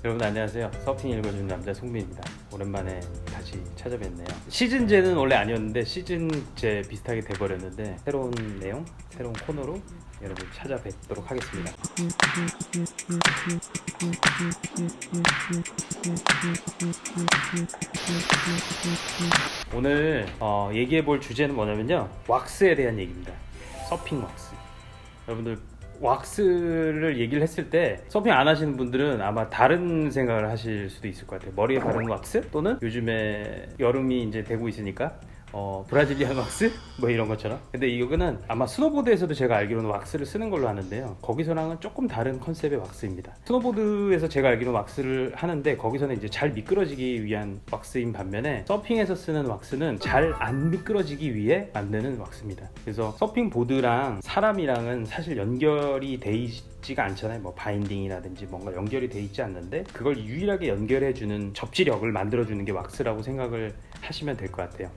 여러분 안녕하세요. 서핑 읽어주는 남자 송민입니다. 오랜만에 다시 찾아뵙네요. 시즌제는 원래 아니었는데 시즌제 비슷하게 돼버렸는데 새로운 내용, 새로운 코너로 여러분 찾아뵙도록 하겠습니다. 오늘 얘기해볼 주제는 뭐냐면요, 왁스에 대한 얘기입니다. 서핑 왁스. 여러분들 왁스를 얘기를 했을 때 서핑 안 하시는 분들은 아마 다른 생각을 하실 수도 있을 것 같아요. 머리에 바르는 왁스, 또는 요즘에 여름이 이제 되고 있으니까 브라질리안 왁스? 뭐 이런 것처럼. 근데 이거는 아마 스노보드에서도 제가 알기로는 왁스를 쓰는 걸로 아는데요, 거기서랑은 조금 다른 컨셉의 왁스입니다. 스노보드에서 제가 알기로는 왁스를 하는데 거기서는 이제 잘 미끄러지기 위한 왁스인 반면에 서핑에서 쓰는 왁스는 잘 안 미끄러지기 위해 만드는 왁스입니다. 그래서 서핑보드랑 사람이랑은 사실 연결이 돼 있지가 않잖아요. 뭐 바인딩이라든지 뭔가 연결이 돼 있지 않는데 그걸 유일하게 연결해주는 접지력을 만들어주는 게 왁스라고 생각을 하시면 될 것 같아요.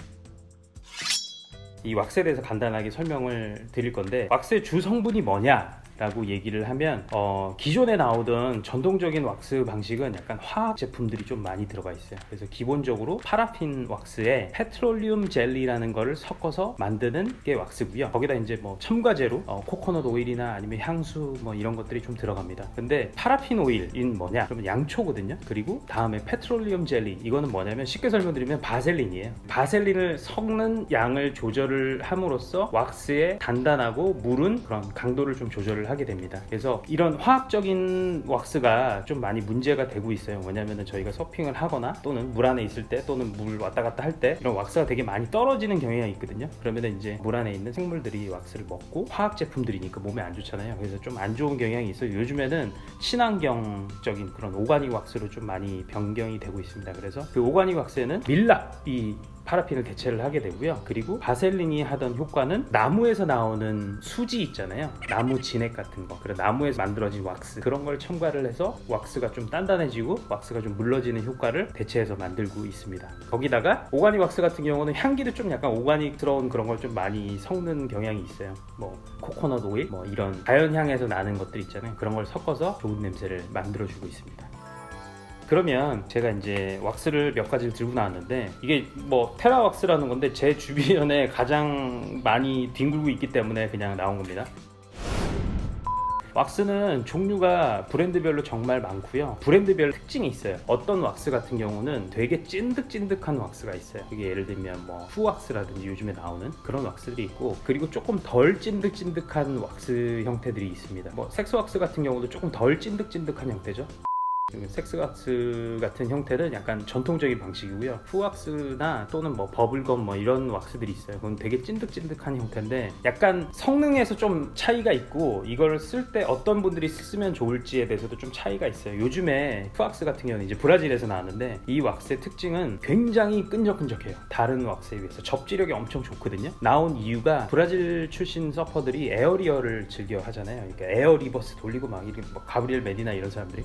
이 왁스에 대해서 간단하게 설명을 드릴 건데, 왁스의 주 성분이 뭐냐 라고 얘기를 하면 기존에 나오던 전통적인 왁스 방식은 약간 화학 제품들이 좀 많이 들어가 있어요. 그래서 기본적으로 파라핀 왁스에 페트롤리움 젤리라는 거를 섞어서 만드는 게 왁스고요. 거기다 이제 뭐 첨가제로 코코넛 오일이나 아니면 향수 뭐 이런 것들이 좀 들어갑니다. 근데 파라핀 오일인 뭐냐? 그러면 양초거든요. 그리고 다음에 페트롤리움 젤리, 이거는 뭐냐면 쉽게 설명드리면 바셀린이에요. 바셀린을 섞는 양을 조절을 함으로써 왁스의 단단하고 무른 그런 강도를 좀 조절을 하게 됩니다. 그래서 이런 화학적인 왁스가 좀 많이 문제가 되고 있어요. 왜냐하면 저희가 서핑을 하거나 또는 물 안에 있을 때 또는 물 왔다 갔다 할 때 이런 왁스가 되게 많이 떨어지는 경향이 있거든요. 그러면 이제 물 안에 있는 생물들이 왁스를 먹고 화학 제품들이니까 몸에 안 좋잖아요. 그래서 좀 안 좋은 경향이 있어요. 요즘에는 친환경적인 그런 오가닉 왁스로 좀 많이 변경이 되고 있습니다. 그래서 그 오가닉 왁스에는 밀랍이 파라핀을 대체를 하게 되고요. 그리고 바셀린이 하던 효과는 나무에서 나오는 수지 있잖아요, 나무 진액 같은 거, 그런 나무에서 만들어진 왁스, 그런 걸 첨가를 해서 왁스가 좀 단단해지고 왁스가 좀 물러지는 효과를 대체해서 만들고 있습니다. 거기다가 오가닉 왁스 같은 경우는 향기도 좀 약간 오가닉스러운 그런 걸 좀 많이 섞는 경향이 있어요. 뭐 코코넛 오일, 뭐 이런 자연향에서 나는 것들 있잖아요, 그런 걸 섞어서 좋은 냄새를 만들어주고 있습니다. 그러면 제가 이제 왁스를 몇 가지를 들고 나왔는데, 이게 뭐 테라 왁스라는 건데 제 주변에 가장 많이 뒹굴고 있기 때문에 그냥 나온 겁니다. 왁스는 종류가 브랜드별로 정말 많고요. 브랜드별 특징이 있어요. 어떤 왁스 같은 경우는 되게 찐득찐득한 왁스가 있어요. 이게 예를 들면 뭐 후왁스라든지 요즘에 나오는 그런 왁스들이 있고, 그리고 조금 덜 찐득찐득한 왁스 형태들이 있습니다. 뭐 섹스 왁스 같은 경우도 조금 덜 찐득찐득한 형태죠. 섹스왁스 같은 형태는 약간 전통적인 방식이고요. 후왁스나 또는 뭐 버블검 뭐 이런 왁스들이 있어요. 그건 되게 찐득찐득한 형태인데 약간 성능에서 좀 차이가 있고, 이걸 쓸 때 어떤 분들이 쓰면 좋을지에 대해서도 좀 차이가 있어요. 요즘에 후왁스 같은 경우는 이제 브라질에서 나왔는데, 이 왁스의 특징은 굉장히 끈적끈적해요. 다른 왁스에 비해서 접지력이 엄청 좋거든요. 나온 이유가 브라질 출신 서퍼들이 에어리어를 즐겨 하잖아요. 그러니까 에어 리버스 돌리고 막 이렇게 뭐 가브리엘 메디나 이런 사람들이.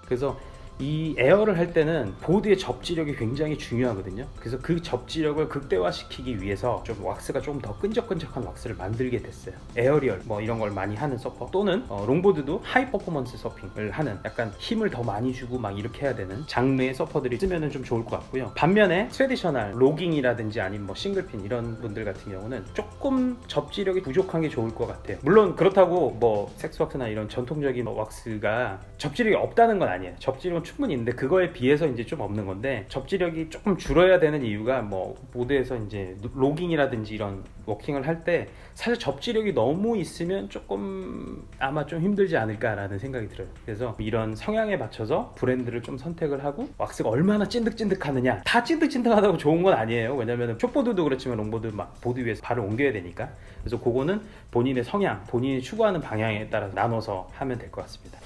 그래서 이 에어를 할 때는 보드의 접지력이 굉장히 중요하거든요. 그래서 그 접지력을 극대화시키기 위해서 좀 왁스가 좀 더 끈적끈적한 왁스를 만들게 됐어요. 에어리얼 뭐 이런 걸 많이 하는 서퍼, 또는 롱보드도 하이 퍼포먼스 서핑을 하는, 약간 힘을 더 많이 주고 막 이렇게 해야 되는 장르의 서퍼들이 쓰면 좀 좋을 것 같고요. 반면에 트래디셔널 로깅이라든지 아니면 뭐 싱글핀 이런 분들 같은 경우는 조금 접지력이 부족한 게 좋을 것 같아요. 물론 그렇다고 뭐 섹스 왁스나 이런 전통적인 왁스가 접지력이 없다는 건 아니에요. 접지력은 충분히 있는데 그거에 비해서 이제 좀 없는 건데, 접지력이 조금 줄어야 되는 이유가 뭐 보드에서 이제 로깅이라든지 이런 워킹을 할 때 사실 접지력이 너무 있으면 조금 아마 좀 힘들지 않을까라는 생각이 들어요. 그래서 이런 성향에 맞춰서 브랜드를 좀 선택을 하고, 왁스가 얼마나 찐득찐득하느냐, 다 찐득찐득하다고 좋은 건 아니에요. 왜냐면 숏보드도 그렇지만 롱보드 막 보드 위에서 발을 옮겨야 되니까. 그래서 그거는 본인의 성향, 본인이 추구하는 방향에 따라서 나눠서 하면 될 것 같습니다.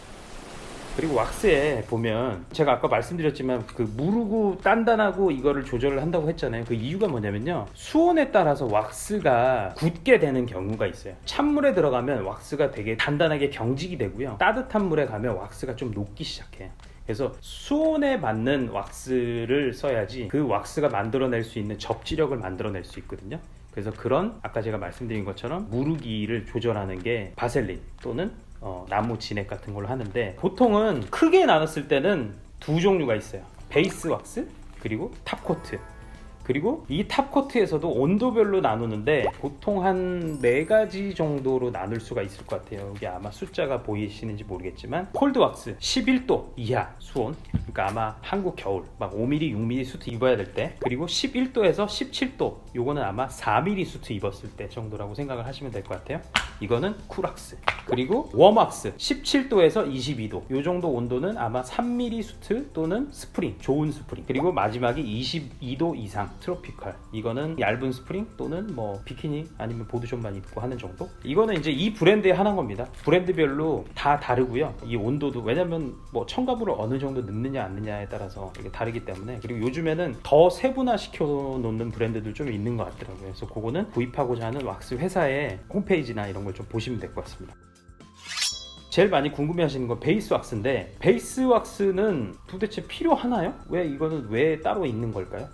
그리고 왁스에 보면 제가 아까 말씀드렸지만 그 무르고 단단하고 이거를 조절을 한다고 했잖아요. 그 이유가 뭐냐면요, 수온에 따라서 왁스가 굳게 되는 경우가 있어요. 찬물에 들어가면 왁스가 되게 단단하게 경직이 되고요, 따뜻한 물에 가면 왁스가 좀 녹기 시작해요. 그래서 수온에 맞는 왁스를 써야지 그 왁스가 만들어낼 수 있는 접지력을 만들어낼 수 있거든요. 그래서 그런 아까 제가 말씀드린 것처럼 무르기를 조절하는 게 바셀린 또는 나무 진액 같은 걸로 하는데, 보통은 크게 나눴을 때는 두 종류가 있어요. 베이스 왁스 그리고 탑코트. 그리고 이 탑코트에서도 온도별로 나누는데 보통 한 4가지 정도로 나눌 수가 있을 것 같아요. 여기 아마 숫자가 보이시는지 모르겠지만, 콜드 왁스 11도 이하 수온, 그러니까 아마 한국 겨울 막 5mm, 6mm 수트 입어야 될 때, 그리고 11도에서 17도, 요거는 아마 4mm 수트 입었을 때 정도라고 생각을 하시면 될 것 같아요. 이거는 쿨왁스. 그리고 웜왁스 17도에서 22도, 요 정도 온도는 아마 3mm 수트 또는 스프링, 좋은 스프링. 그리고 마지막이 22도 이상 트로피컬, 이거는 얇은 스프링 또는 뭐 비키니 아니면 보드숍만 입고 하는 정도. 이거는 이제 이 브랜드에 하나인 겁니다. 브랜드별로 다 다르고요. 이 온도도, 왜냐면 뭐 첨가물을 어느 정도 넣느냐 안 넣느냐에 따라서 이게 다르기 때문에. 그리고 요즘에는 더 세분화 시켜 놓는 브랜드들 좀 있는 것 같더라고요. 그래서 그거는 구입하고자 하는 왁스 회사의 홈페이지나 이런 걸 좀 보시면 될 것 같습니다. 제일 많이 궁금해하시는 건 베이스 왁스인데, 베이스 왁스는 도대체 필요하나요? 이거는 왜 따로 있는 걸까요?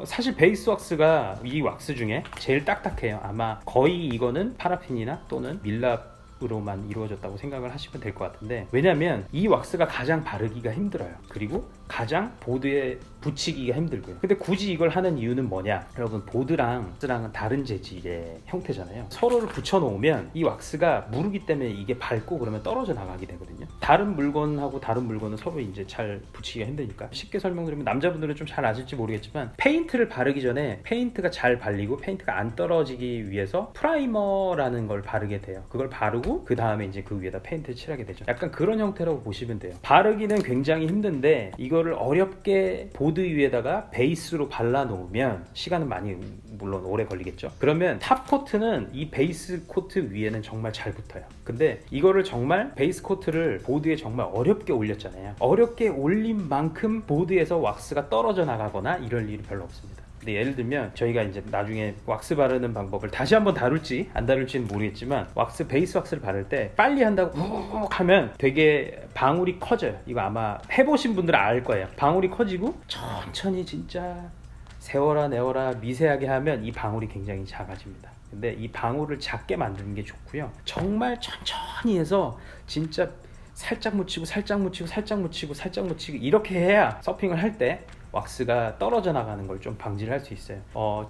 사실 베이스 왁스가 이 왁스 중에 제일 딱딱해요. 아마 거의 이거는 파라핀이나 또는 밀랍으로만 이루어졌다고 생각을 하시면 될 것 같은데, 왜냐면 이 왁스가 가장 바르기가 힘들어요. 그리고 가장 보드에 붙이기가 힘들고요. 근데 굳이 이걸 하는 이유는 뭐냐? 여러분, 보드랑 왁스랑은 다른 재질의 형태잖아요. 서로를 붙여 놓으면 이 왁스가 무르기 때문에 이게 밟고 그러면 떨어져 나가게 되거든요. 다른 물건하고 다른 물건은 서로 이제 잘 붙이기가 힘드니까. 쉽게 설명드리면, 남자분들은 좀 잘 아실지 모르겠지만, 페인트를 바르기 전에 페인트가 잘 발리고 페인트가 안 떨어지기 위해서 프라이머라는 걸 바르게 돼요. 그걸 바르고 그 다음에 이제 그 위에다 페인트를 칠하게 되죠. 약간 그런 형태라고 보시면 돼요. 바르기는 굉장히 힘든데, 이거를 어렵게 보드 위에다가 베이스로 발라 놓으면 시간은 많이, 물론 오래 걸리겠죠. 그러면 탑 코트는 이 베이스 코트 위에는 정말 잘 붙어요. 근데 이거를 정말 베이스 코트를 보드에 정말 어렵게 올렸잖아요. 어렵게 올린 만큼 보드에서 왁스가 떨어져 나가거나 이럴 일이 별로 없습니다. 근데 예를 들면 저희가 이제 나중에 왁스 바르는 방법을 다시 한번 다룰지 안 다룰지는 모르겠지만, 베이스 왁스를 바를 때 빨리 한다고 훅 하면 되게 방울이 커져요. 이거 아마 해보신 분들은 알 거예요. 방울이 커지고 천천히 진짜 세워라 내워라 미세하게 하면 이 방울이 굉장히 작아집니다. 근데 이 방울을 작게 만드는 게 좋고요. 정말 천천히 해서 진짜 살짝 묻히고 살짝 묻히고 살짝 묻히고 살짝 묻히고 이렇게 해야 서핑을 할 때 왁스가 떨어져 나가는 걸 좀 방지를 할 수 있어요.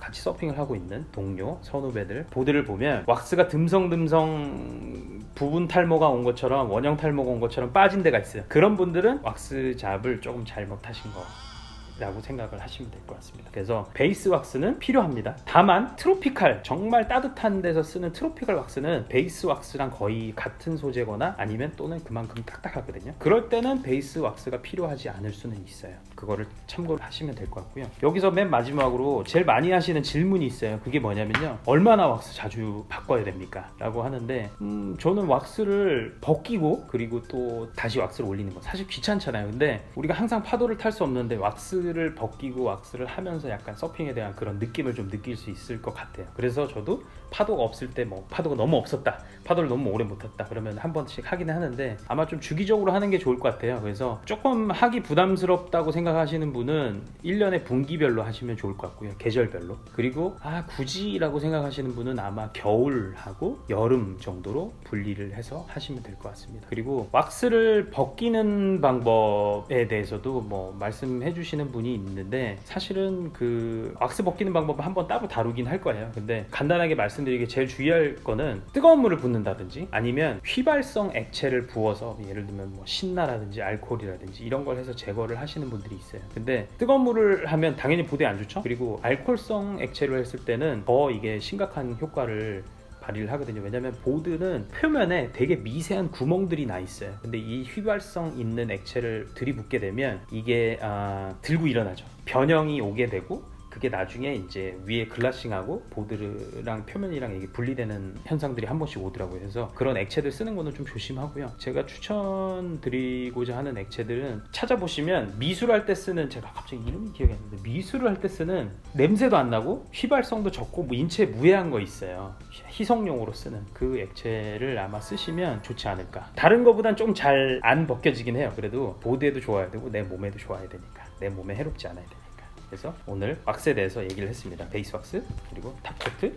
같이 서핑을 하고 있는 동료, 선후배들 보드를 보면 왁스가 듬성듬성 부분 탈모가 온 것처럼, 원형 탈모가 온 것처럼 빠진 데가 있어요. 그런 분들은 왁스 잡을 조금 잘못하신 거 라고 생각을 하시면 될 것 같습니다. 그래서 베이스 왁스는 필요합니다. 다만 트로피칼, 정말 따뜻한 데서 쓰는 트로피칼 왁스는 베이스 왁스랑 거의 같은 소재거나 아니면 또는 그만큼 딱딱하거든요. 그럴 때는 베이스 왁스가 필요하지 않을 수는 있어요. 그거를 참고를 하시면 될 것 같고요. 여기서 맨 마지막으로 제일 많이 하시는 질문이 있어요. 그게 뭐냐면요, 얼마나 왁스 자주 바꿔야 됩니까? 라고 하는데, 저는 왁스를 벗기고 그리고 또 다시 왁스를 올리는 거 사실 귀찮잖아요. 근데 우리가 항상 파도를 탈 수 없는데 왁스를 벗기고 왁스를 하면서 약간 서핑에 대한 그런 느낌을 좀 느낄 수 있을 것 같아요. 그래서 저도 파도가 없을 때, 뭐 파도가 너무 없었다, 파도를 너무 오래 못 탔다 그러면 한 번씩 하긴 하는데, 아마 좀 주기적으로 하는 게 좋을 것 같아요. 그래서 조금 하기 부담스럽다고 생각하시는 분은 1년에 분기별로 하시면 좋을 것 같고요. 계절별로. 그리고 굳이라고 생각하시는 분은 아마 겨울하고 여름 정도로 분리를 해서 하시면 될 것 같습니다. 그리고 왁스를 벗기는 방법에 대해서도 뭐 말씀해 주시는 분이 있는데, 사실은 그 왁스 벗기는 방법은 한번 따로 다루긴 할 거예요. 근데 간단하게 말씀드리기 제일 주의할 거는, 뜨거운 물을 붓는다든지 아니면 휘발성 액체를 부어서, 예를 들면 뭐 신나라든지 알코올이라든지 이런 걸 해서 제거를 하시는 분들이 있어요. 근데 뜨거운 물을 하면 당연히 보드에 안 좋죠. 그리고 알코올성 액체로 했을 때는 더 이게 심각한 효과를 발휘를 하거든요. 왜냐면 보드는 표면에 되게 미세한 구멍들이 나 있어요. 근데 이 휘발성 있는 액체를 들이붓게 되면 이게 들고 일어나죠. 변형이 오게 되고, 그게 나중에 이제 위에 글라싱하고 보드랑 표면이랑 이게 분리되는 현상들이 한 번씩 오더라고요. 그래서 그런 액체들 쓰는 거는 좀 조심하고요. 제가 추천드리고자 하는 액체들은 찾아보시면, 미술할 때 쓰는, 제가 갑자기 이름이 기억이 안 나는데, 미술을 할 때 쓰는, 냄새도 안 나고 휘발성도 적고 뭐 인체에 무해한 거 있어요. 희석용으로 쓰는 그 액체를 아마 쓰시면 좋지 않을까. 다른 거보단 좀 잘 안 벗겨지긴 해요. 그래도 보드에도 좋아야 되고 내 몸에도 좋아야 되니까, 내 몸에 해롭지 않아야 되니까. 그래서 오늘 왁스에 대해서 얘기를 했습니다. 베이스 왁스, 그리고 탑코트,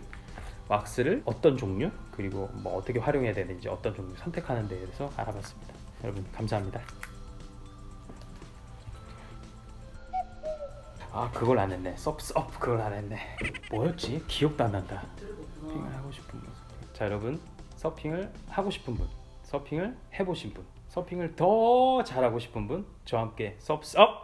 왁스를 어떤 종류 그리고 뭐 어떻게 활용해야 되는지 어떤 종류 선택하는 데에 대해서 알아봤습니다. 여러분 감사합니다. 아 그걸 안 했네. 섭섭 그걸 안 했네. 뭐였지? 기억도 안 난다. 서핑을 하고 싶은 분. 자 여러분 서핑을 하고 싶은 분, 서핑을 해보신 분, 서핑을 더 잘하고 싶은 분, 저와 함께 섭섭